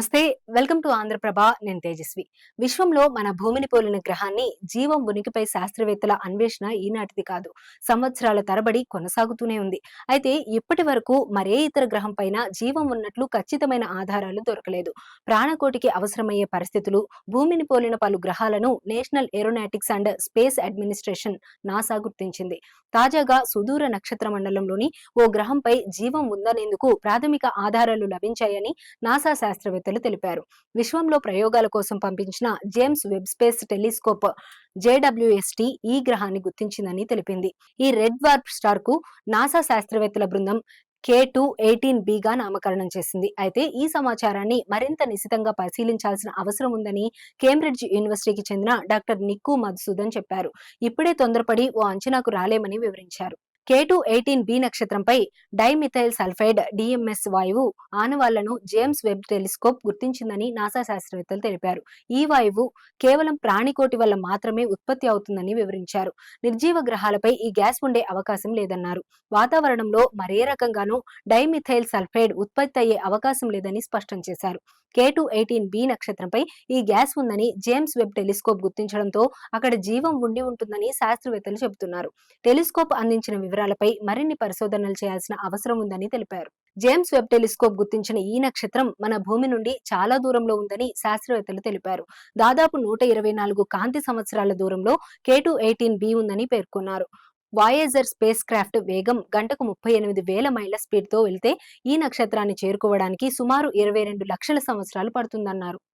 నమస్తే. Welcome to Andhraprabha. నేను తేజస్వి. విశ్వంలో మన భూమిని పోలిన గ్రహాన్ని జీవం ఉనికిపై శాస్త్రవేత్తల అన్వేషణ ఈనాటిది కాదు. సంవత్సరాల తరబడి కొనసాగుతూనే ఉంది. అయితే ఇప్పటి వరకు మరే ఇతర గ్రహం పైన జీవం ఉన్నట్లు ఖచ్చితమైన ఆధారాలు దొరకలేదు. ప్రాణకోటికి అవసరమయ్యే పరిస్థితులు, భూమిని పోలిన పలు గ్రహాలను national aeronautics and space administration NASA గుర్తించింది. తాజాగా సుదూర నక్షత్ర మండలంలోని ఓ గ్రహంపై జీవం ఉందనేందుకు ప్రాథమిక ఆధారాలు లభించాయని నాసా శాస్త్రవేత్తలు తెలిపారు. విశ్వంలో ప్రయోగాల కోసం పంపించిన James Webb space telescope JWST ఈ గ్రహాన్ని గుర్తించిందని తెలిపింది. ఈ రెడ్ వార్ప్ స్టార్ కు నాసా శాస్త్రవేత్తల బృందం K2-18b నామకరణం చేసింది. అయితే ఈ సమాచారాన్ని మరింత నిశితంగా పరిశీలించాల్సిన అవసరం ఉందని కేంబ్రిడ్జ్ యూనివర్సిటీకి చెందిన డాక్టర్ నిక్కు మధుసూదన్ చెప్పారు. ఇప్పుడే తొందరపడి ఓ అంచనాకు రాలేమని వివరించారు. K2-18b నక్షత్రంపై డైమిథైల్ సల్ఫైడ్ DMS వాయువు ఆనవాళ్లను జేమ్స్ వెబ్ టెలిస్కోప్ గుర్తించిందని నాసా శాస్త్రవేత్తలు తెలిపారు. ఈ వాయువు కేవలం ప్రాణికోటి వల్ల మాత్రమే ఉత్పత్తి అవుతుందని వివరించారు. నిర్జీవ గ్రహాలపై ఈ గ్యాస్ ఉండే అవకాశం లేదన్నారు. వాతావరణంలో మరే రకంగానూ డైమిథైల్ సల్ఫైడ్ ఉత్పత్తి అయ్యే అవకాశం లేదని స్పష్టం చేశారు. K2-18b నక్షత్రంపై ఈ గ్యాస్ ఉందని జేమ్స్ వెబ్ టెలిస్కోప్ గుర్తించడంతో అక్కడ జీవం ఉండి ఉంటుందని శాస్త్రవేత్తలు చెబుతున్నారు. టెలిస్కోప్ అందించిన వివరాలపై మరిన్ని పరిశోధనలు చేయాల్సిన అవసరం ఉందని తెలిపారు. జేమ్స్ వెబ్ టెలిస్కోప్ గుర్తించిన ఈ నక్షత్రం మన భూమి నుండి చాలా దూరంలో ఉందని శాస్త్రవేత్తలు తెలిపారు. దాదాపు 124 కాంతి సంవత్సరాల దూరంలో K2-18b ఉందని పేర్కొన్నారు. వాయేజర్ స్పేస్ క్రాఫ్ట్ వేగం గంటకు 38,000 మైళ్ల స్పీడ్ తో వెళ్తే ఈ నక్షత్రాన్ని చేరుకోవడానికి సుమారు 22 లక్షల సంవత్సరాలు పడుతుందన్నారు.